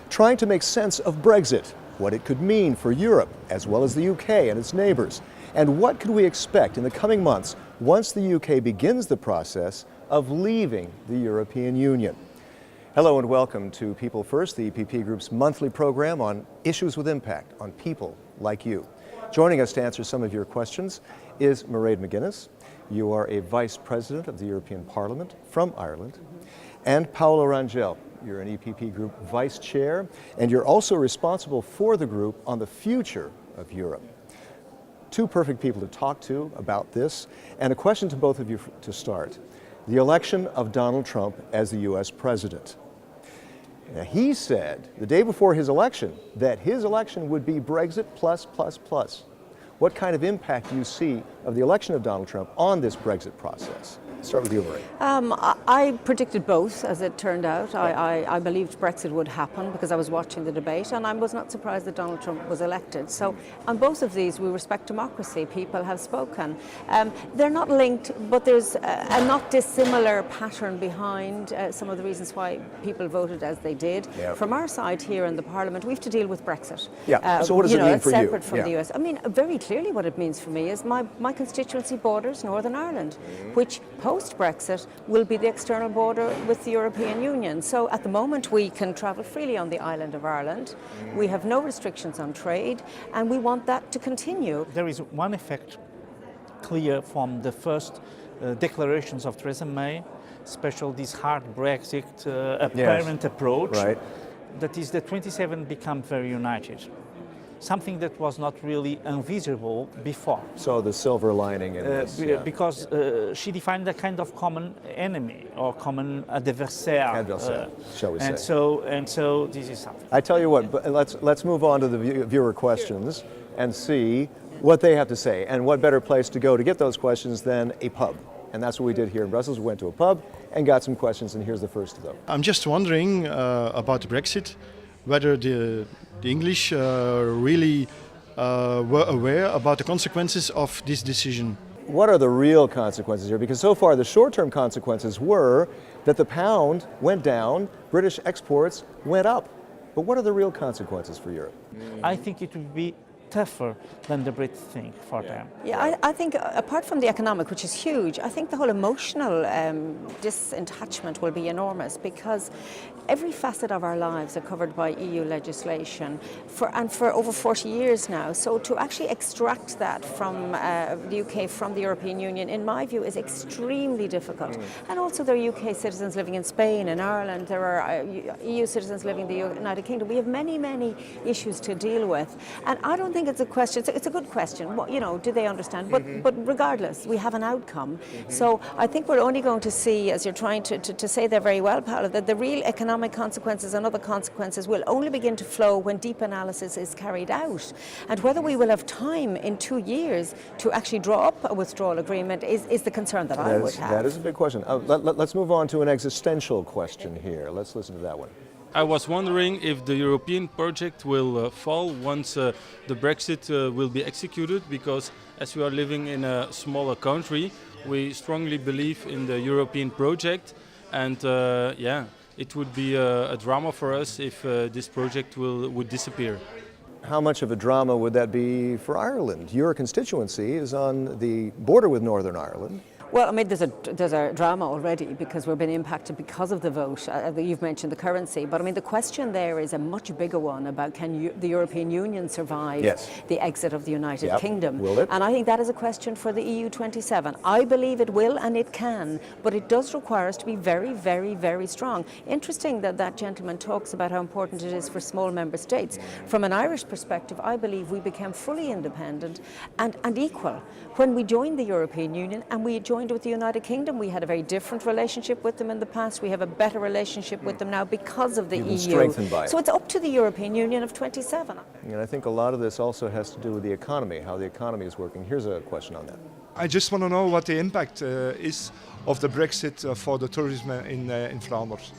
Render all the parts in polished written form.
trying to make sense of Brexit, what it could mean for Europe, as well as the UK and its neighbors, and what could we expect in the coming months once the UK begins the process of leaving the European Union. Hello and welcome to People First, the EPP Group's monthly program on issues with impact on people like you. Joining us to answer some of your questions is Mairead McGuinness. You are a Vice President of the European Parliament from Ireland. And Paulo Rangel. You're an EPP Group Vice Chair, and you're also responsible for the group on the future of Europe. Two perfect people to talk to about this, and a question to both of you to start. The election of Donald Trump as the US President. Now, he said the day before his election that his election would be Brexit plus. What kind of impact do you see of the election of Donald Trump on this Brexit process? Start with you, Mairead. I predicted both, as it turned out. I believed Brexit would happen because I was watching the debate, and I was not surprised that Donald Trump was elected. So on both of these, we respect democracy. People have spoken. They're not linked, but there's a not dissimilar pattern behind some of the reasons why people voted as they did. Yeah. From our side here in the Parliament, we have to deal with Brexit. Yeah. So what does it mean for you? Separate from the US. I mean, very clearly what it means for me is my constituency borders Northern Ireland, which post-Brexit will be the external border with the European Union. So at the moment we can travel freely on the island of Ireland. We have no restrictions on trade, and we want that to continue. There is one effect clear from the first declarations of Theresa May, especially this hard Brexit apparent approach, right. That is the 27 become very united. Something that was not really invisible before. So the silver lining in this. Because she defined a kind of common enemy or common adversaire. Shall we say. And so this is something. I tell you what, but let's move on to the viewer questions and see what they have to say. And what better place to go to get those questions than a pub. And that's what we did here in Brussels. We went to a pub and got some questions, and here's the first of them. I'm just wondering about Brexit, whether the English really were aware about the consequences of this decision. What are the real consequences here? Because so far the short-term consequences were that the pound went down, British exports went up. But what are the real consequences for Europe? I think it would be tougher than the Brits think for them. Yeah, I think apart from the economic, which is huge, I think the whole emotional disattachment will be enormous, because every facet of our lives are covered by EU legislation for over 40 years now. So to actually extract that from the UK, from the European Union, in my view, is extremely difficult. And also there are UK citizens living in Spain and Ireland, there are EU citizens living in the United Kingdom. We have many issues to deal with. And I don't think it's a question, it's a good question, what, do they understand? But regardless, we have an outcome. So I think we're only going to see, as you're trying to say there very well, Paulo, that the real economic consequences and other consequences will only begin to flow when deep analysis is carried out. And whether we will have time in 2 years to actually draw up a withdrawal agreement is the concern that I would have. That is a big question. Let's move on to an existential question here. Let's listen to that one. I was wondering if the European project will fall once the Brexit will be executed, because as we are living in a smaller country, we strongly believe in the European project, and it would be a drama for us if this project would disappear. How much of a drama would that be for Ireland? Your constituency is on the border with Northern Ireland. Well, I mean, there's a drama already because we're being impacted because of the vote. You've mentioned the currency, but I mean, the question there is a much bigger one about can the European Union survive the exit of the United Kingdom? Will it? And I think that is a question for the EU 27. I believe it will and it can, but it does require us to be very strong. Interesting that that gentleman talks about how important it is for small member states. From an Irish perspective, I believe we became fully independent and equal when we joined the European Union, and we joined with the United Kingdom. We had a very different relationship with them in the past. We have a better relationship with them now because of the EU. Strengthened by it. So it's up to the European Union of 27. And I think a lot of this also has to do with the economy, how the economy is working. Here's a question on that. I just want to know what the impact is of the Brexit for the tourism in Flanders.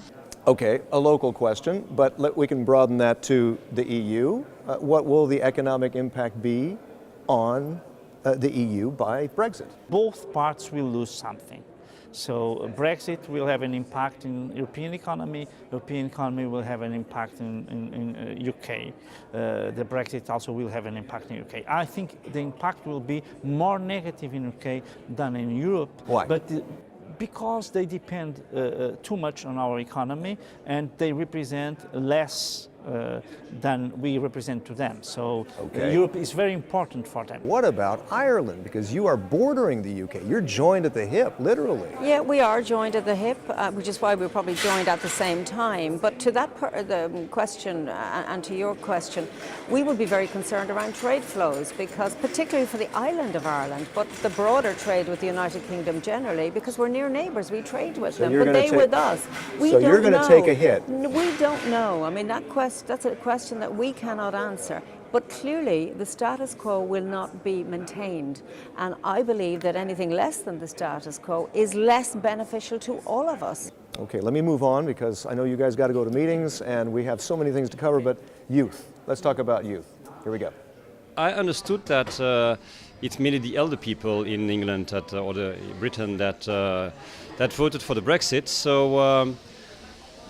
Okay, a local question, but we can broaden that to the EU. What will the economic impact be on the EU by Brexit? Both parts will lose something. So Brexit will have an impact in European economy will have an impact in UK. The Brexit also will have an impact in UK. I think the impact will be more negative in UK than in Europe. Why? But because they depend too much on our economy and they represent less than we represent to them. So Europe is very important for them. What about Ireland? Because you are bordering the UK. You're joined at the hip, literally. Yeah, we are joined at the hip, which is why we're probably joined at the same time. But to that the question and to your question, we will be very concerned around trade flows, because particularly for the island of Ireland, but the broader trade with the United Kingdom generally, because we're near neighbours, we trade with them, but they with us. So you're going to take a hit. We don't know. I mean, that's a question that we cannot answer. But clearly, the status quo will not be maintained. And I believe that anything less than the status quo is less beneficial to all of us. Okay, let me move on, because I know you guys got to go to meetings and we have so many things to cover, but youth. Let's talk about youth. Here we go. I understood that it's mainly the elder people in England or Britain that voted for the Brexit. So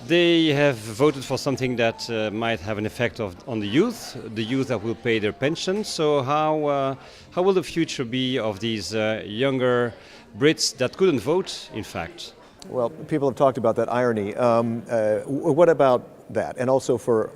they have voted for something that might have an effect on the youth that will pay their pension. So how will the future be of these younger Brits that couldn't vote, in fact? Well, people have talked about that irony. What about that? And also for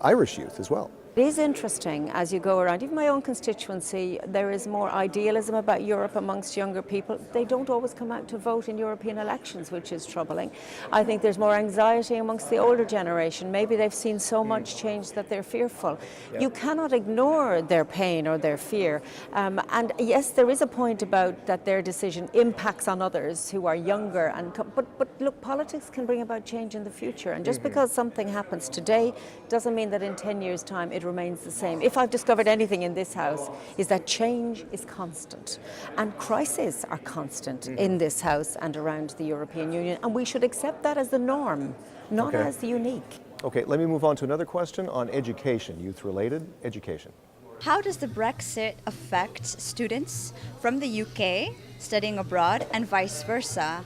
Irish youth as well. It is interesting as you go around. Even my own constituency, there is more idealism about Europe amongst younger people. They don't always come out to vote in European elections, which is troubling. I think there's more anxiety amongst the older generation. Maybe they've seen so much change that they're fearful. You cannot ignore their pain or their fear. And yes, there is a point about that their decision impacts on others who are younger. But look, politics can bring about change in the future. And just because something happens today doesn't mean that in 10 years' time it remains the same. If I've discovered anything in this house, is that change is constant and crises are constant in this house and around the European Union, and we should accept that as the norm, not as the unique. Okay, let me move on to another question on education, youth-related education. How does the Brexit affect students from the UK studying abroad and vice versa?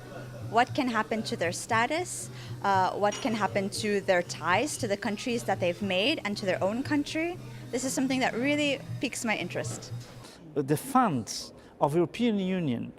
What can happen to their status? What can happen to their ties to the countries that they've made and to their own country? This is something that really piques my interest. The funds of European Union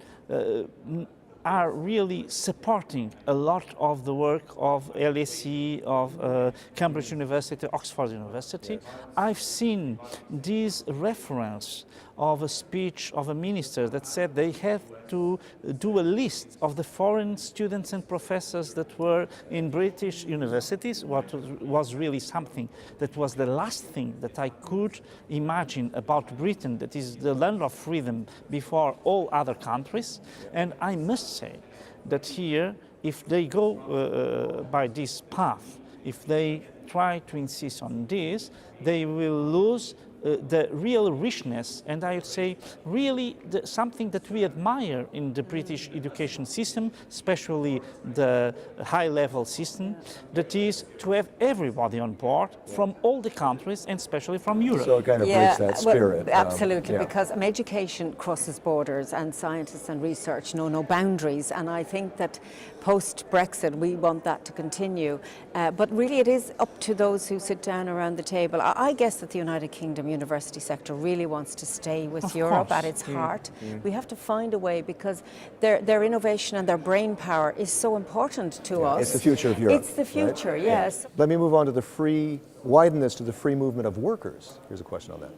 are really supporting a lot of the work of LSE, of Cambridge University, Oxford University. I've seen this reference of a speech of a minister that said they have to do a list of the foreign students and professors that were in British universities, what was really something that was the last thing that I could imagine about Britain, that is the land of freedom before all other countries. And I must say that here, if they go by this path, if they try to insist on this, they will lose the real richness, and I would say really something that we admire in the British education system, especially the high-level system, that is to have everybody on board from all the countries and especially from Europe. So it kind of breaks that spirit. Well, absolutely, because education crosses borders and scientists and research know no boundaries, and I think that post-Brexit we want that to continue. But really it is up to those who sit down around the table. I guess that the United Kingdom university sector really wants to stay with Europe at its heart. We have to find a way, because their innovation and their brain power is so important to us. It's the future of Europe. It's the future, right? yes. Let me move on to widen this to the free movement of workers. Here's a question on that.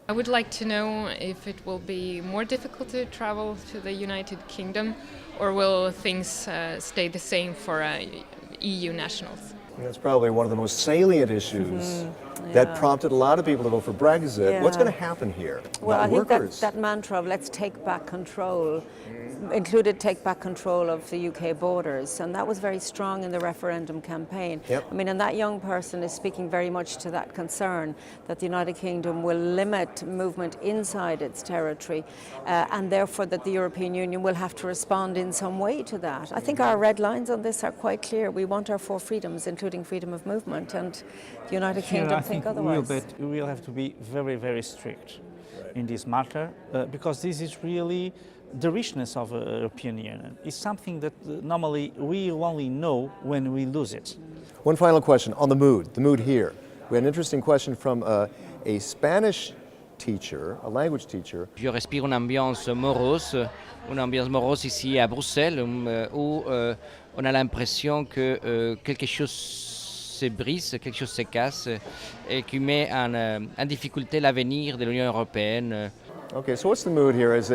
I would like to know if it will be more difficult to travel to the United Kingdom, or will things stay the same for EU nationals? That's probably one of the most salient issues that prompted a lot of people to vote for Brexit. What's going to happen here? Well, I think workers? that mantra of let's take back control included take back control of the UK borders, and that was very strong in the referendum campaign. I mean, and that young person is speaking very much to that concern that the United Kingdom will limit movement inside its territory, and therefore that the European Union will have to respond in some way to that. I think our red lines on this are quite clear. We want our 4 freedoms, including freedom of movement, and the United Kingdom think otherwise. We will have to be very, very strict in this matter, because this is really the richness of the European Union is something that normally we only know when we lose it. One final question on the mood here. We had an interesting question from a Spanish teacher, a language teacher. Je respire une ambiance morose ici à Bruxelles, où on a l'impression que quelque chose se brise, quelque chose se casse, et qui met en difficulté l'avenir de l'Union européenne. Okay, so what's the mood here? Is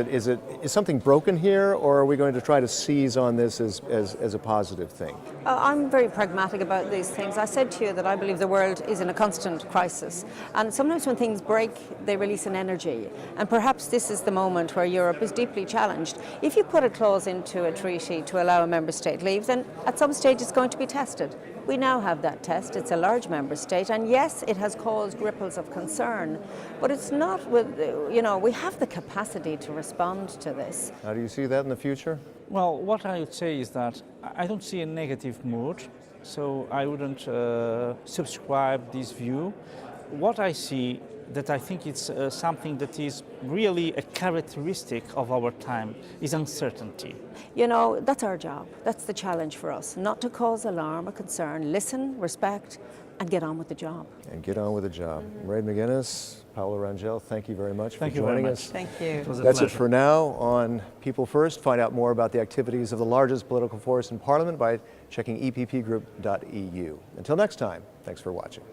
something broken here, or are we going to try to seize on this as a positive thing? I'm very pragmatic about these things. I said to you that I believe the world is in a constant crisis. And sometimes when things break, they release an energy. And perhaps this is the moment where Europe is deeply challenged. If you put a clause into a treaty to allow a member state leave, then at some stage it's going to be tested. We now have that test. It's a large member state, and yes, it has caused ripples of concern, but it's not with, we have the capacity to respond to this. How do you see that in the future? Well, what I would say is that I don't see a negative mood, so I wouldn't subscribe this view. What I see, that I think it's something that is really a characteristic of our time, is uncertainty. That's our job. That's the challenge for us, not to cause alarm or concern. Listen, respect, and get on with the job. And get on with the job. Mairead McGuinness, Paulo Rangel, thank you very much for joining us. Thank you. That's it for now on People First. Find out more about the activities of the largest political force in Parliament by checking eppgroup.eu. Until next time, thanks for watching.